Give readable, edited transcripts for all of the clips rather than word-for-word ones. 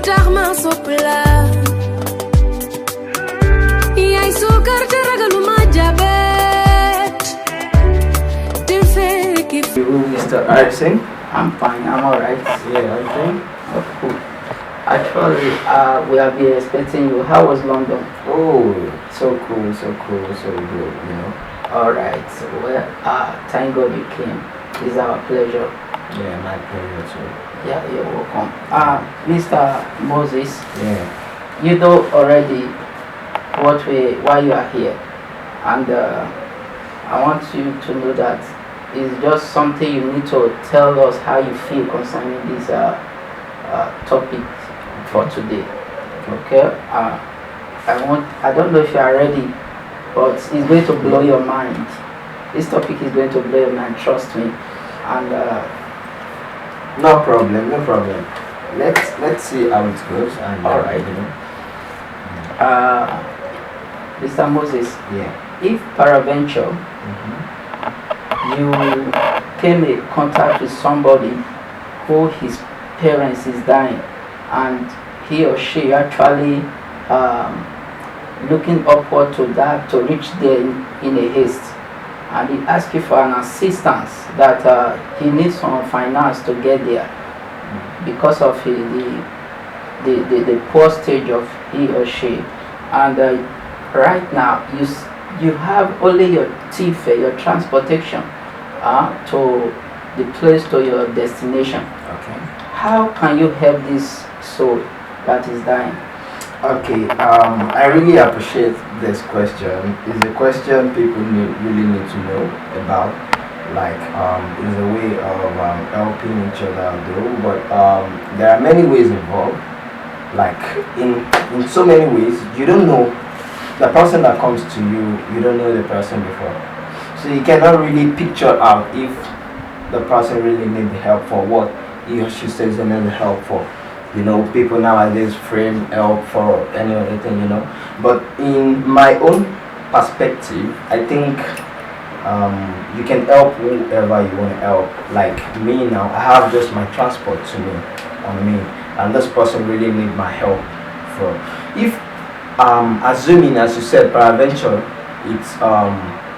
darma sopla. Yai sukar jaragalu majabet. You, Mr. Arsene? I'm fine, I'm alright. Yeah, okay. Oh, cool. Actually, we have been expecting you. How was London? Oh, so cool, so good, you know. Alright, so well, thank God you came. It's our pleasure. Yeah, my pleasure too. Yeah, you're welcome. Mr. Moses, Yeah. you know already why you are here, and I want you to know that it's just something you need to tell us how you feel concerning this topic for today. Okay? I don't know if you are ready, but it's going to blow your mind. This topic is going to blow your mind, trust me. And No problem. Let's see how it goes. And all right. you know. Mr. Moses, Yeah. if peradventure you came in contact with somebody who his parents is dying, and he or she actually looking upward to that to reach there in a haste, and he asks you for an assistance that he needs some finance to get there because of the poor stage of he or she, and right now you have only your fare, your transportation to the place, to your destination. Okay. How can you help this soul that is dying? Okay. I really appreciate this question. It's a question people really need to know about. Like, it's a way of helping each other though, but there are many ways involved. Like in so many ways, you don't know the person that comes to you. You don't know the person before, so you cannot really picture out if the person really need the help for what he or she says they need the help for. You know, people nowadays frame help for any other thing. You know, but in my own perspective, I think you can help whoever you want to help. Like me now, I have just my transport to me on me, and this person really need my help for. If assuming, as you said, peradventure, it's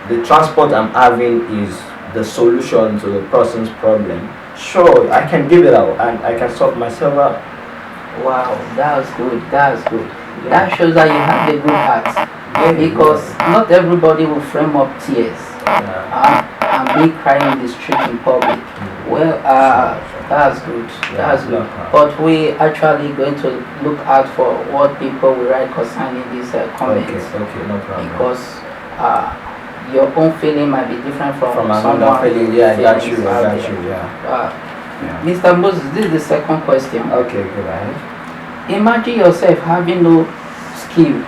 the transport I'm having is the solution to the person's problem. Sure, I can give it out and I can sort myself out. Wow, that's good. That's good. That shows that you have a good heart. Because not everybody will frame up tears and be crying in the street in public. Well, that's good. That's good. But we actually going to look out for what people will write concerning these comments. Okay, no problem. Because your own feeling might be different from another someone. feeling. Yeah, I got you. Yeah. Mr. Moses, this is the second question. Okay, go ahead. Imagine yourself having no skill.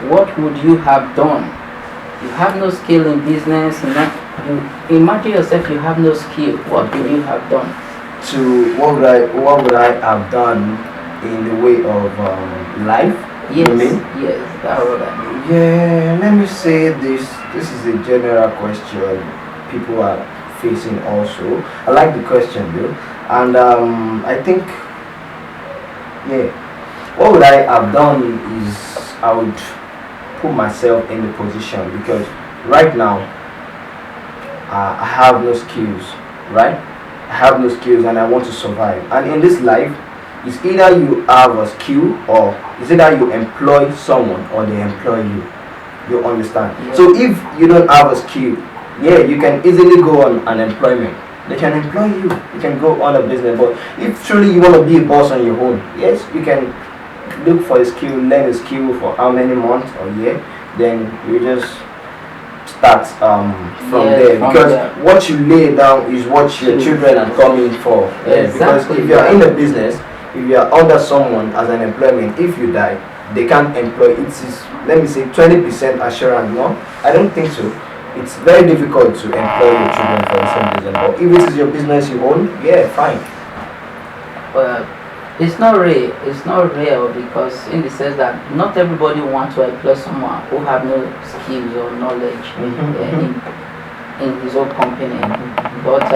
What would you have done? You have no skill in business. You imagine yourself you have no skill. What would you have done? What would I have done in the way of life? Yes, you mean? yes, that's what I mean. Yeah, let me say this. This is a general question people are facing also. I like the question though, and I think, yeah, what would I have done is I would put myself in the position, because right now I have no skills, right? I have no skills and I want to survive. And in this life, it's either you have a skill or it's either you employ someone or they employ you. You understand? Yeah. So if you don't have a skill, yeah, you can easily go on unemployment. They can employ you. You can go on a business. But if truly you want to be a boss on your own, yes, you can look for a skill, learn a skill for how many months or year, then you just start from there, because what you lay down is what your children are coming for. Yeah, because if you are in a business, if you are under someone as an employment, if you die, they can't employ. It is, let me say, 20% assurance. No, I don't think so. It's very difficult to employ your children for the same reason. But if it is your business you own, yeah, fine. Well, it's not real. It's not real, because in the sense that not everybody wants to employ someone who have no skills or knowledge in his own company. But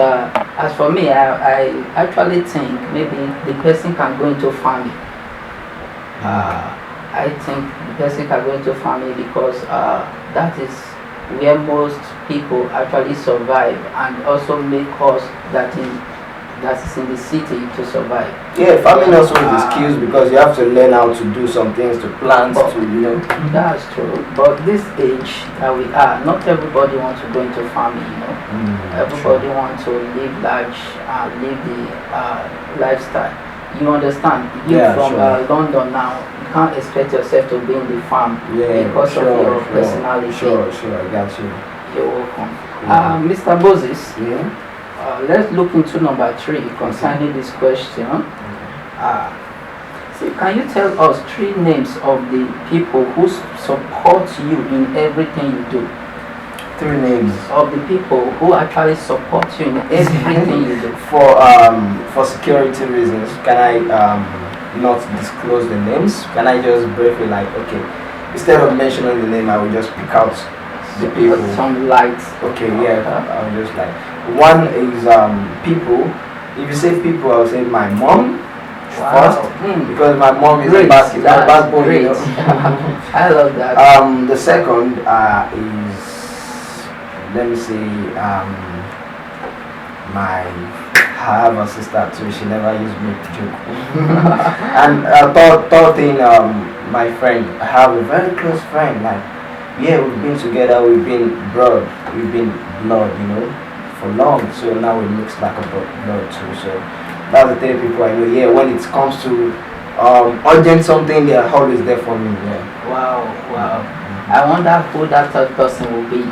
as for me, I actually think maybe the person can go into farming. I think the person can go into farming because that is where most people actually survive and also make us that is in the city to survive. Yeah, farming also is skills because you have to learn how to do some things, to plant, to. That's true. But this age that we are, not everybody wants to go into farming. Everybody wants to live large, live the lifestyle. You understand? You from London now, you can't expect yourself to be in the farm because of your personality. Sure, I got you. You're welcome. Mr. Moses, let's look into number 3 concerning this question. So can you tell us 3 names of the people who support you in everything you do? 3 names of the people who actually support you in everything you do. For security reasons, can I not disclose the names? Can I just briefly instead of mentioning the name, I will just pick out the people. Some lights. Okay, I'll just one is people. If you say people, I'll say my mom first because my mom is a backbone. I love that. The second is, let me see, I have a sister too, she never used me to joke. And third thing, my friend, I have a very close friend, we've been together, we've been blood, for long, so now we mix like a blood too, so that's the 3 people I know. When it comes to urgent something, they are always there for me. Wow. I wonder who that third person will be.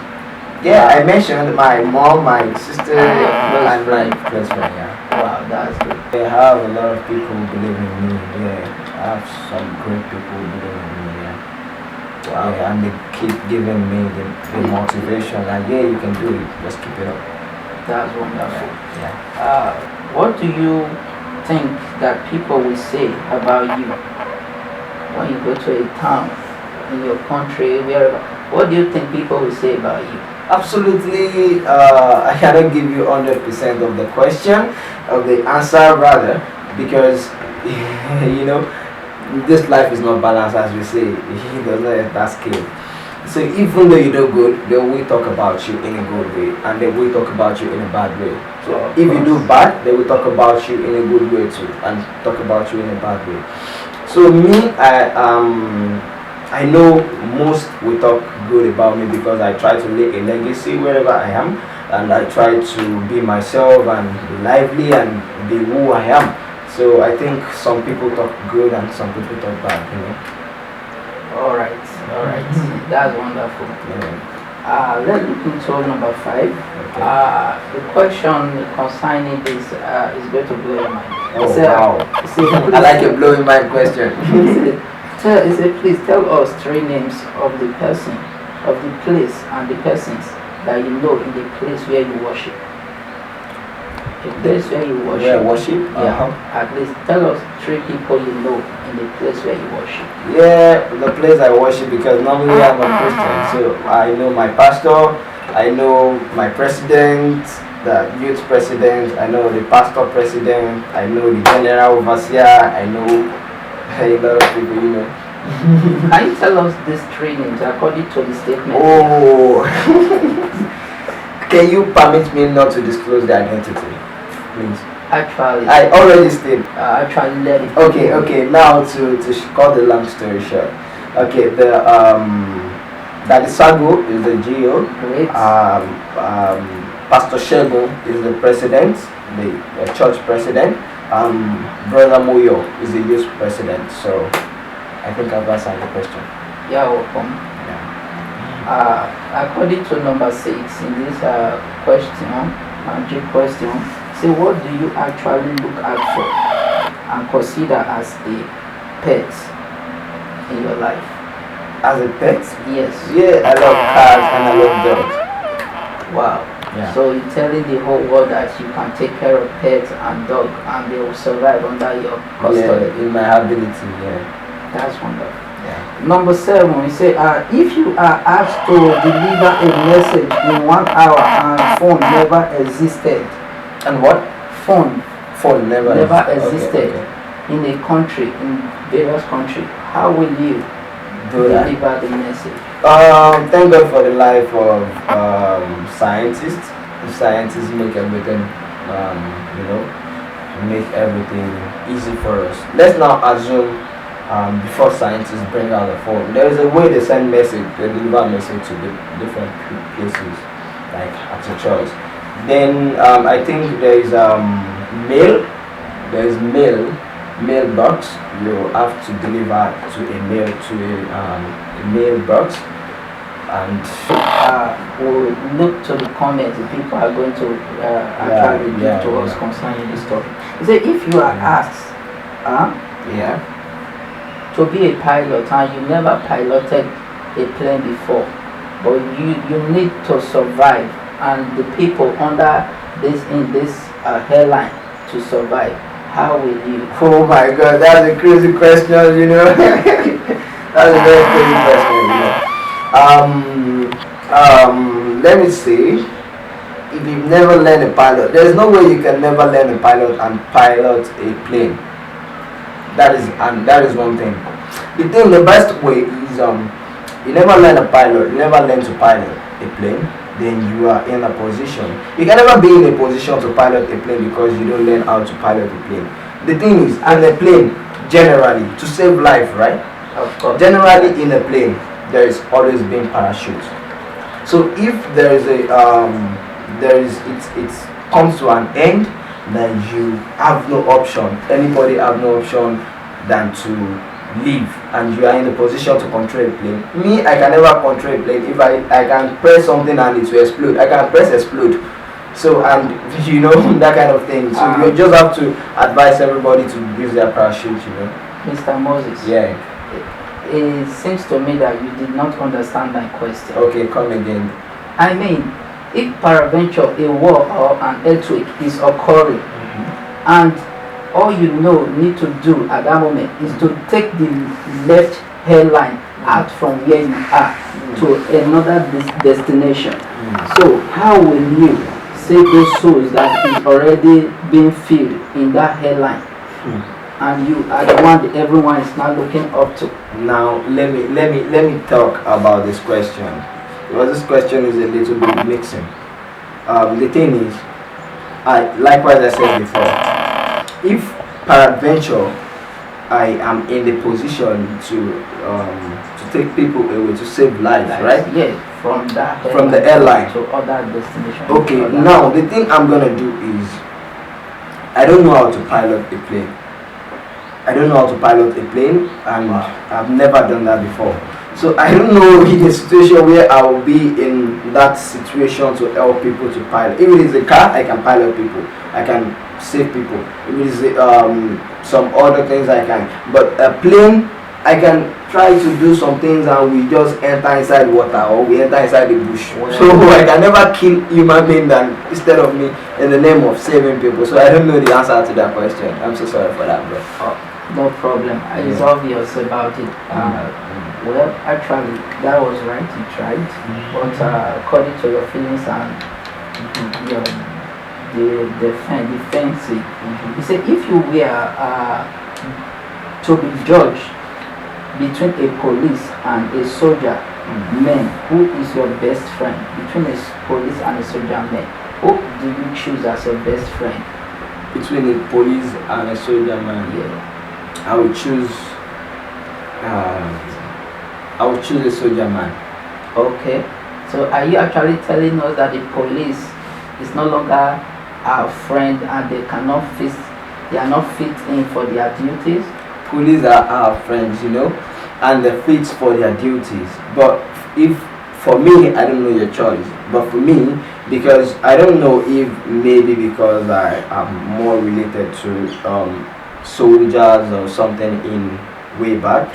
I mentioned my mom, my sister, and my close friend. Wow, that's good. I have a lot of people who believe in me. I have some great people who believe in me. Wow. And they keep giving me the motivation. You can do it. Just keep it up. That's wonderful. What do you think that people will say about you when you go to a town, in your country, wherever? What do you think people will say about you? Absolutely, I cannot give you 100% of the question, of the answer rather, because this life is not balanced, as we say. It does not have that scale. So even though you do good, they will talk about you in a good way, and they will talk about you in a bad way. So if you do bad, they will talk about you in a good way too, and talk about you in a bad way. So me, I know most will talk good about me because I try to leave a legacy wherever I am, and I try to be myself and be lively and be who I am. So I think some people talk good and some people talk bad. All right. That's wonderful. Let's look into number 5. Okay. The question concerning this is going to blow your mind. Wow. I like a blowing mind question. Please tell us 3 names of the person, of the place and the persons that you know in the place where you worship. The place where you worship. Where I worship? At least tell us 3 people you know in the place where you worship. The place I worship, because normally I'm a Christian, so I know my pastor, I know my president, the youth president, I know the pastor president, I know the general overseer, I know a lot of people, Can you tell us these 3 names according to the statement? Can you permit me not to disclose the identity, please? Actually, I already stated. Actually, let it. Okay. Now to cut the long story short. Okay, the Daddy Sago is the GO. Great. Pastor Shego is the president, the church president. Brother Moyo is the youth president. So I think I've answered the question. You're welcome. According to number 6 in this magic question, say what do you actually look out for and consider as a pet in your life? As a pet? Yes. I love cats and I love dogs. Wow. So you're telling the whole world that you can take care of pets and dogs and they will survive under your custody. In my ability, That's wonderful. Number 7, we say, if you are asked to deliver a message in 1 hour and phone never existed. And what? Phone never existed. Okay. in a country, in various country, how will you Do that. deliver the message? Thank God for the life of scientists. Scientists make everything, make everything easy for us. Let's now assume before scientists bring out the phone, there is a way they send message, they deliver message to the different places, like at your choice. Then I think there is mail. There is mailbox. You have to deliver to a mailbox, and We'll look to the comments the people are going to actually give to us concerning this topic. You say if you are asked to be a pilot and you never piloted a plane before, but you need to survive, and the people under this airline to survive, how will you? oh my God, that's a crazy question. That's a very crazy question. Let me see. If you've never learned a pilot, there's no way you can never learn a pilot and pilot a plane. That is one thing. The best way is you never learn a pilot, you never learn to pilot a plane, then you are in a position. You can never be in a position to pilot a plane because you don't learn how to pilot a plane. The thing is, in a plane, generally, to save life, right? Of course. Generally, in a plane, there is always been parachute. So if there is it comes to an end, then you have no option. Anybody have no option than to leave, and you are in a position to control a plane. Me, I can never control a plane. If I can press something and it will explode, I can press explode. So, and that kind of thing. So you just have to advise everybody to use their parachute. Mr. Moses. Yeah. It seems to me that you did not understand my question. Okay, come again. I mean, if peradventure a war or an earthquake is occurring, and all you need to do at that moment is to take the left hairline out from where you are to another destination. So how will you save those souls that is already being filled in that hairline? And you are the one that everyone is now looking up to. Now let me talk about this question, because this question is a little bit mixing. The thing is, likewise I said before, if peradventure I am in the position to take people away, to save lives, right? Yeah, from the airline to other destinations. Okay, now the thing I'm gonna do is, I don't know how to pilot a plane. And I've never done that before. So I don't know in a situation where I will be in that situation to help people to pilot. If it is a car, I can pilot people. I can save people. If it is some other things, I can. But a plane, I can try to do some things and we just enter inside water, or we enter inside the bush. So I can never kill human being instead of me in the name of saving people. So I don't know the answer to that question. I'm so sorry for that, bro. No problem. It's obvious about it. Well, actually, that was right. You tried, but according to your feelings and your defensive, you say if you were to be judged between a police and a soldier man, who is your best friend? Between a police and a soldier man, who do you choose as your best friend? Between a police and a soldier man, Yeah. I would choose a soldier man. Okay. So are you actually telling us that the police is no longer our friend and they are not fit in for their duties? Police are our friends, and they're fit for their duties. But for me, I don't know your choice. But for me, because I don't know if maybe because I am more related to soldiers or something in way back,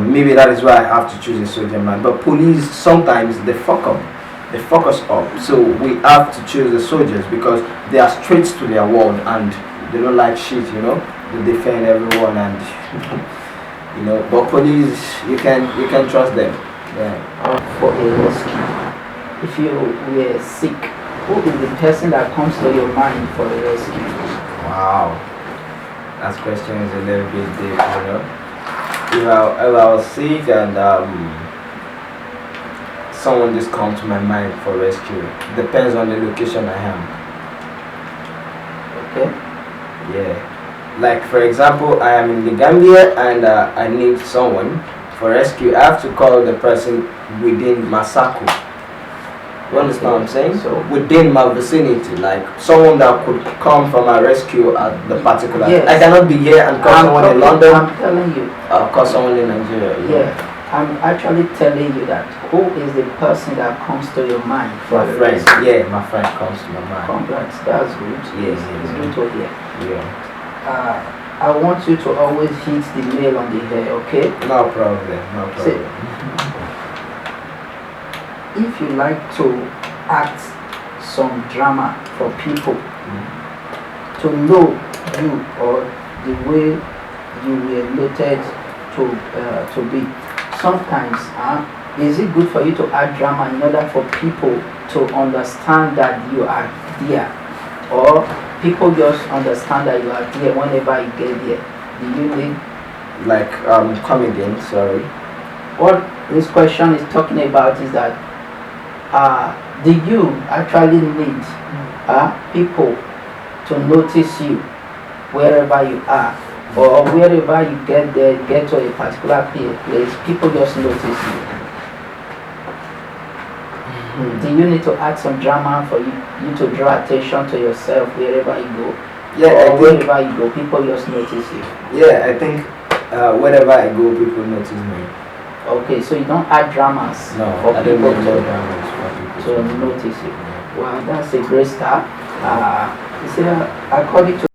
maybe that is why I have to choose a soldier man. But police, sometimes they fuck us up, so we have to choose the soldiers because they are straight to their word and they don't like shit, they defend everyone, and but police, you can trust them. For a rescue, if you were sick, who is the person that comes to your mind for a rescue? Wow, ask questions a little bit deep, you know. If I was sick and someone just come to my mind for rescue, depends on the location I am. Okay. Yeah. Like for example, I am in the Gambia and I need someone for rescue. I have to call the person within Masako. You understand what I'm saying? So Within my vicinity, like someone that could come from a rescue at the particular. Yes. I cannot be here and call someone in London. I'm telling you. I'll call someone in Nigeria. Yeah. I'm actually telling you that who is the person that comes to your mind for My the friend. rescue? Yeah, my friend comes to my mind. Congrats. That's good. Yes, It's yes, good to hear. Yeah. I want you to always hit the nail on the head, okay? No problem. No See, problem. if you like to act some drama for people to know you or the way you were noted to be, sometimes is it good for you to add drama in order for people to understand that you are there, or people just understand that you are there whenever you get there? Do you need, Like come again, sorry. what this question is talking about is that do you actually need people to notice you wherever you are, or wherever you get there, get to a particular place, people just notice you? Do you need to add some drama for you to draw attention to yourself wherever you go? Yeah, or I think. wherever you go, people just notice you? Yeah, I think wherever I go, people notice me. Okay, so you don't add dramas No, for I don't people need no to, dramas for people to notice you. Wow, that's a great start. You see, according to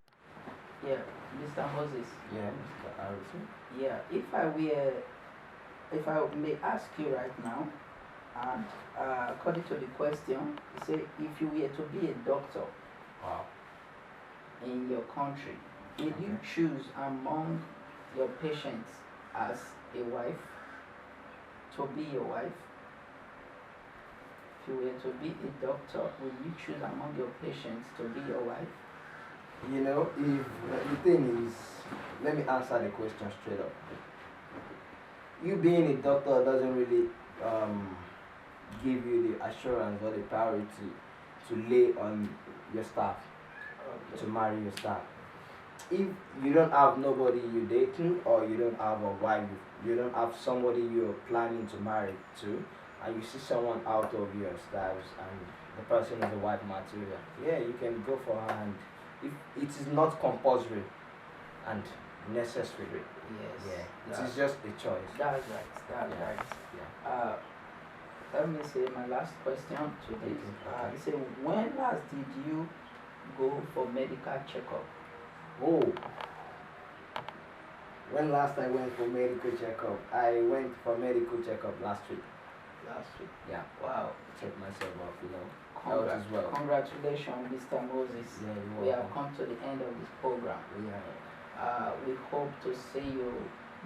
Mr. Moses, Yeah, Mr. Harrison. if I may ask you right now, and according to the question, you say if you were to be a doctor Wow. in your country, will you choose among your patients as a wife, to be your wife? If you were to be a doctor, will you choose among your patients to be your wife? You know, if the thing is, let me answer the question straight up. You being a doctor doesn't really give you the assurance or the priority to lay on your staff, to marry your staff. If you don't have nobody you're dating, or you don't have a wife, you don't have somebody you're planning to marry to, and you see someone out of your staffs and the person is a wife material, yeah, you can go for her, and if it is not compulsory and necessary, Yes. yeah, it is just a choice. That's right. That's Yeah. right. Yeah. Let me say my last question to this. Okay. You say, when last did you go for medical checkup? Oh, when last I went for medical checkup? I went for medical checkup last week. Last week. Yeah, Wow. check myself up, you know. Health as well. Congratulations, Mr. Moses. Yeah, you're We have welcome. come to the end of this program. Yeah. We hope to see you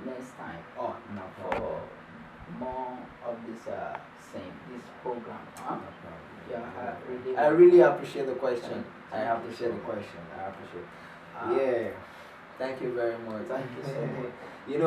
next time Oh, no for problem. more of this this program. Huh? No problem. Yeah, I really appreciate the question. I Thank you appreciate so the question. I appreciate. Uh, Yeah. Thank you very much. Thank you so much. You know.